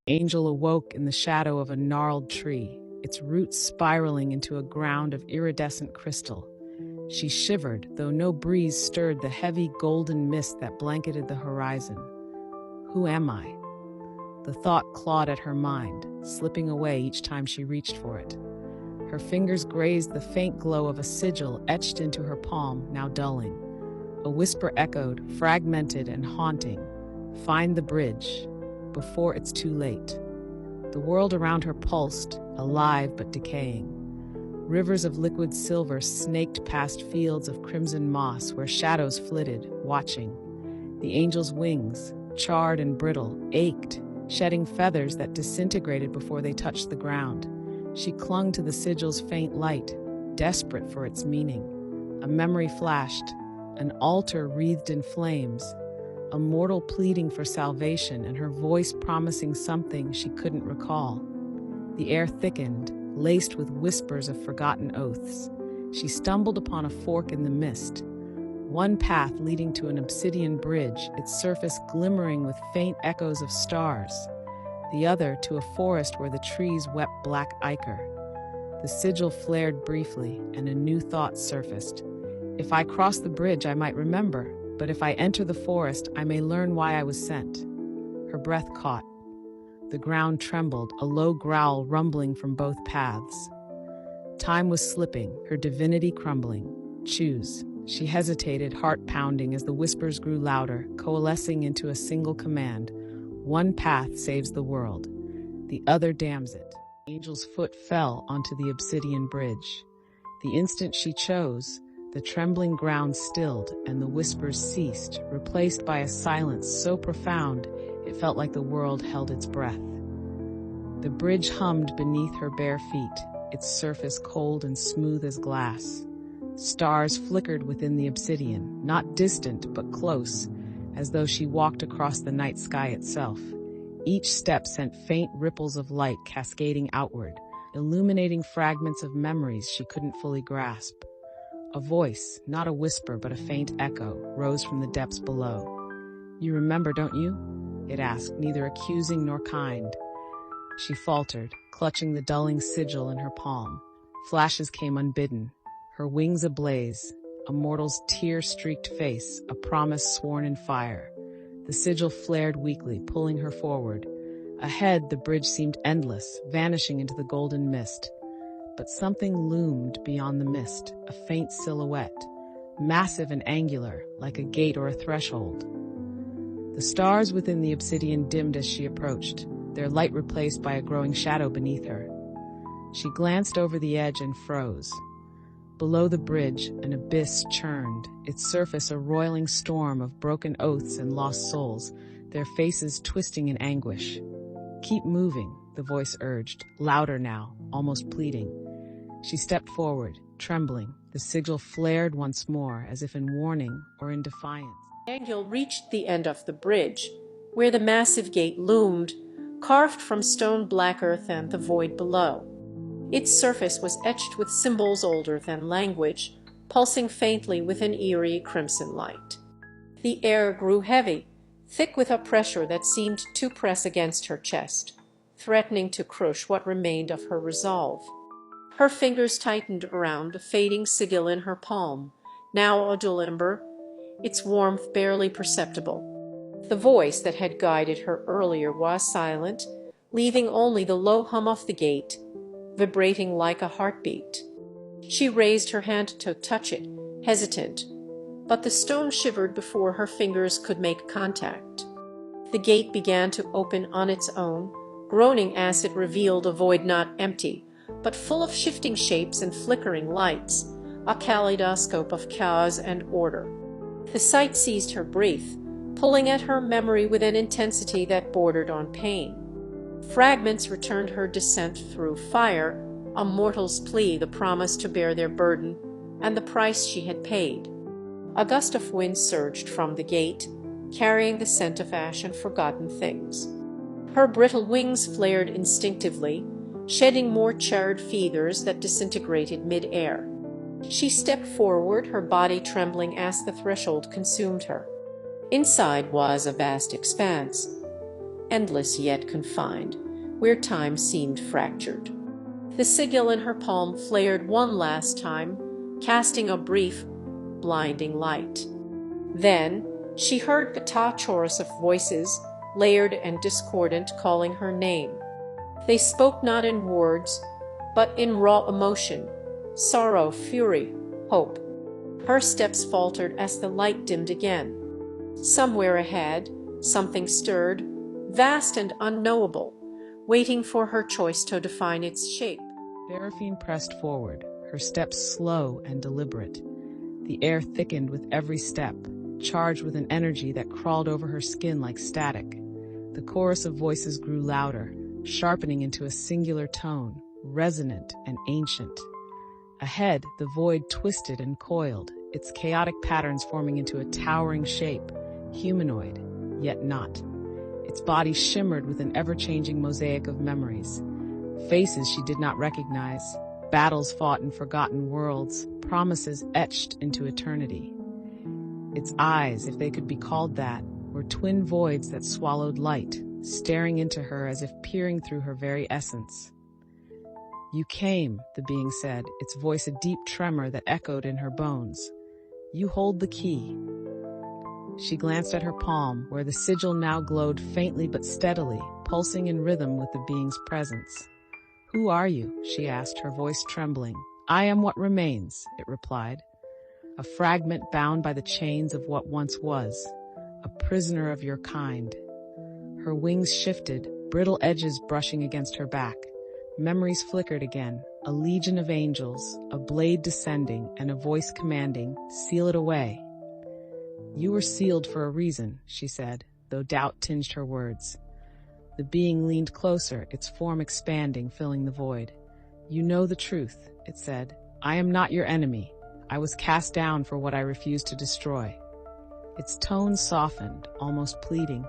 The angel awoke in the shadow of a gnarled tree, its roots spiraling into a ground of iridescent crystal. She shivered, though no breeze stirred the heavy golden mist that blanketed the horizon. Who am I? The thought clawed at her mind, slipping away each time she reached for it. Her fingers grazed the faint glow of a sigil etched into her palm, now dulling. A whisper echoed, fragmented and haunting. Find the bridge, before it's too late. The world around her pulsed, alive but decaying. Rivers of liquid silver snaked past fields of crimson moss where shadows flitted, watching. The angel's wings, charred and brittle, ached, shedding feathers that disintegrated before they touched the ground. She clung to the sigil's faint light, desperate for its meaning. A memory flashed, an altar wreathed in flames, a mortal pleading for salvation and her voice promising something she couldn't recall. The air thickened, laced with whispers of forgotten oaths. She stumbled upon a fork in the mist, one path leading to an obsidian bridge, its surface glimmering with faint echoes of stars, the other to a forest where the trees wept black ichor. The sigil flared briefly, and a new thought surfaced. If I cross the bridge, I might remember, but if I enter the forest, I may learn why I was sent. Her breath caught. The ground trembled, a low growl rumbling from both paths. Time was slipping, her divinity crumbling. Choose. She hesitated, heart pounding as the whispers grew louder, coalescing into a single command. One path saves the world, the other damns it. The angel's foot fell onto the obsidian bridge. The instant she chose, the trembling ground stilled and the whispers ceased, replaced by a silence so profound it felt like the world held its breath. The bridge hummed beneath her bare feet, its surface cold and smooth as glass. Stars flickered within the obsidian, not distant but close, as though she walked across the night sky itself. Each step sent faint ripples of light cascading outward, illuminating fragments of memories she couldn't fully grasp. A voice, not a whisper but a faint echo, rose from the depths below. "You remember, don't you?" it asked, neither accusing nor kind. She faltered, clutching the dulling sigil in her palm. Flashes came unbidden, her wings ablaze, a mortal's tear-streaked face, a promise sworn in fire. The sigil flared weakly, pulling her forward. Ahead, the bridge seemed endless, vanishing into the golden mist. But something loomed beyond the mist, a faint silhouette, massive and angular, like a gate or a threshold. The stars within the obsidian dimmed as she approached, their light replaced by a growing shadow beneath her. She glanced over the edge and froze. Below the bridge, an abyss churned, its surface a roiling storm of broken oaths and lost souls, their faces twisting in anguish. "Keep moving," the voice urged, louder now, almost pleading. She stepped forward, trembling. The sigil flared once more, as if in warning or in defiance. Daniel reached the end of the bridge, where the massive gate loomed, carved from stone black earth and the void below. Its surface was etched with symbols older than language, pulsing faintly with an eerie crimson light. The air grew heavy, thick with a pressure that seemed to press against her chest, threatening to crush what remained of her resolve. Her fingers tightened around the fading sigil in her palm, now a dull ember, its warmth barely perceptible. The voice that had guided her earlier was silent, leaving only the low hum of the gate, vibrating like a heartbeat. She raised her hand to touch it, hesitant, but the stone shivered before her fingers could make contact. The gate began to open on its own, groaning as it revealed a void not empty, but full of shifting shapes and flickering lights, a kaleidoscope of chaos and order. The sight seized her breath, pulling at her memory with an intensity that bordered on pain. Fragments returned her descent through fire, a mortal's plea, the promise to bear their burden, and the price she had paid. A gust of wind surged from the gate, carrying the scent of ash and forgotten things. Her brittle wings flared instinctively, shedding more charred feathers that disintegrated mid-air. She stepped forward, her body trembling as the threshold consumed her. Inside was a vast expanse, endless yet confined, where time seemed fractured. The sigil in her palm flared one last time, casting a brief, blinding light. Then she heard a chorus of voices, layered and discordant, calling her name. They spoke not in words, but in raw emotion, sorrow, fury, hope. Her steps faltered as the light dimmed again. Somewhere ahead, something stirred, vast and unknowable, waiting for her choice to define its shape. Seraphine pressed forward, her steps slow and deliberate. The air thickened with every step, charged with an energy that crawled over her skin like static. The chorus of voices grew louder, sharpening into a singular tone, resonant and ancient. Ahead, the void twisted and coiled, its chaotic patterns forming into a towering shape, humanoid, yet not. Its body shimmered with an ever-changing mosaic of memories. Faces she did not recognize, battles fought in forgotten worlds, promises etched into eternity. Its eyes, if they could be called that, were twin voids that swallowed light, staring into her as if peering through her very essence. "You came," the being said, its voice a deep tremor that echoed in her bones. "You hold the key." She glanced at her palm, where the sigil now glowed faintly but steadily, pulsing in rhythm with the being's presence. "Who are you?" she asked, her voice trembling. "I am what remains," it replied. "A fragment bound by the chains of what once was, a prisoner of your kind." Her wings shifted, brittle edges brushing against her back. Memories flickered again, a legion of angels, a blade descending, and a voice commanding, "Seal it away." "You were sealed for a reason," she said, though doubt tinged her words. The being leaned closer, its form expanding, filling the void. "You know the truth," it said. "I am not your enemy. I was cast down for what I refused to destroy." Its tone softened, almost pleading.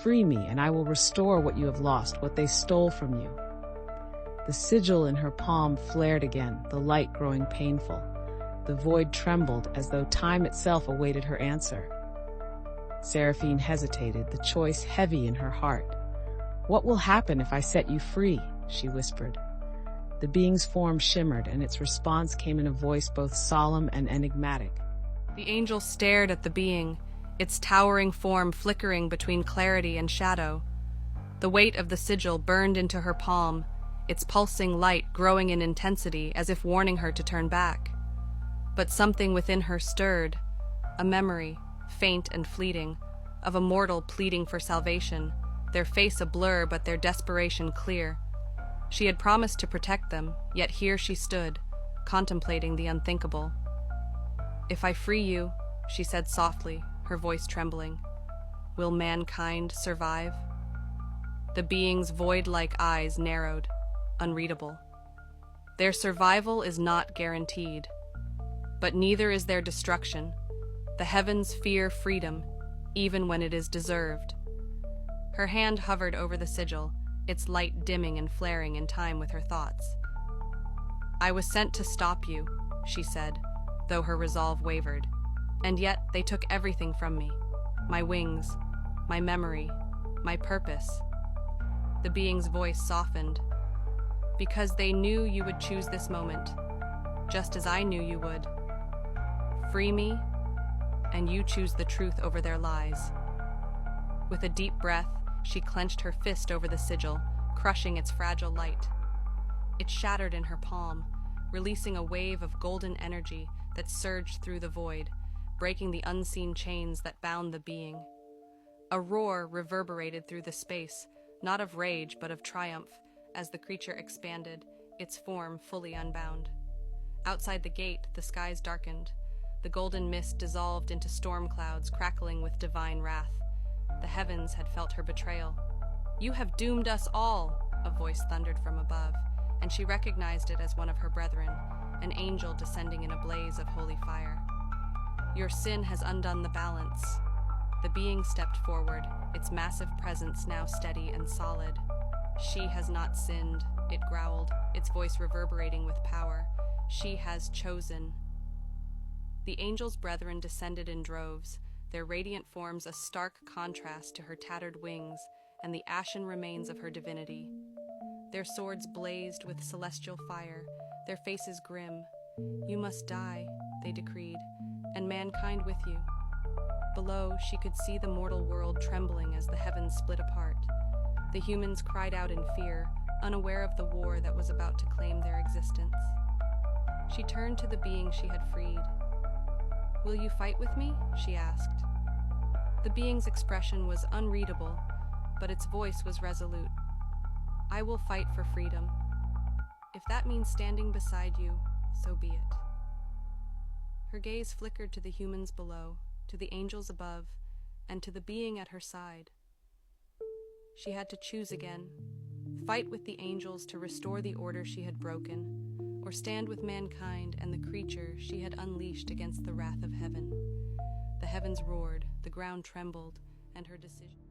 "Free me, and I will restore what you have lost, what they stole from you." The sigil in her palm flared again, the light growing painful. The void trembled as though time itself awaited her answer. Seraphine hesitated, the choice heavy in her heart. "What will happen if I set you free?" she whispered. The being's form shimmered, and its response came in a voice both solemn and enigmatic. The angel stared at the being, its towering form flickering between clarity and shadow. The weight of the sigil burned into her palm, its pulsing light growing in intensity as if warning her to turn back. But something within her stirred, a memory, faint and fleeting, of a mortal pleading for salvation, their face a blur but their desperation clear. She had promised to protect them, yet here she stood, contemplating the unthinkable. "If I free you," she said softly, her voice trembling, "will mankind survive?" The being's void-like eyes narrowed, unreadable. "Their survival is not guaranteed, but neither is their destruction. The heavens fear freedom, even when it is deserved." Her hand hovered over the sigil, its light dimming and flaring in time with her thoughts. "I was sent to stop you," she said, though her resolve wavered. "And yet they took everything from me. My wings, my memory, my purpose." The being's voice softened. "Because they knew you would choose this moment, just as I knew you would. Free me, and you choose the truth over their lies." With a deep breath, she clenched her fist over the sigil, crushing its fragile light. It shattered in her palm, releasing a wave of golden energy that surged through the void, breaking the unseen chains that bound the being. A roar reverberated through the space, not of rage but of triumph, as the creature expanded, its form fully unbound. Outside the gate, the skies darkened. The golden mist dissolved into storm clouds crackling with divine wrath. The heavens had felt her betrayal. "You have doomed us all," a voice thundered from above, and she recognized it as one of her brethren, an angel descending in a blaze of holy fire. "Your sin has undone the balance." The being stepped forward, its massive presence now steady and solid. "She has not sinned," it growled, its voice reverberating with power. "She has chosen." The angel's brethren descended in droves, their radiant forms a stark contrast to her tattered wings, and the ashen remains of her divinity. Their swords blazed with celestial fire, their faces grim. "You must die," they decreed, "and mankind with you." Below, she could see the mortal world trembling as the heavens split apart. The humans cried out in fear, unaware of the war that was about to claim their existence. She turned to the being she had freed. "Will you fight with me?" she asked. The being's expression was unreadable, but its voice was resolute. "I will fight for freedom. If that means standing beside you, so be it." Her gaze flickered to the humans below, to the angels above, and to the being at her side. She had to choose again: fight with the angels to restore the order she had broken, or stand with mankind and the creature she had unleashed against the wrath of heaven. The heavens roared, the ground trembled, and her decision...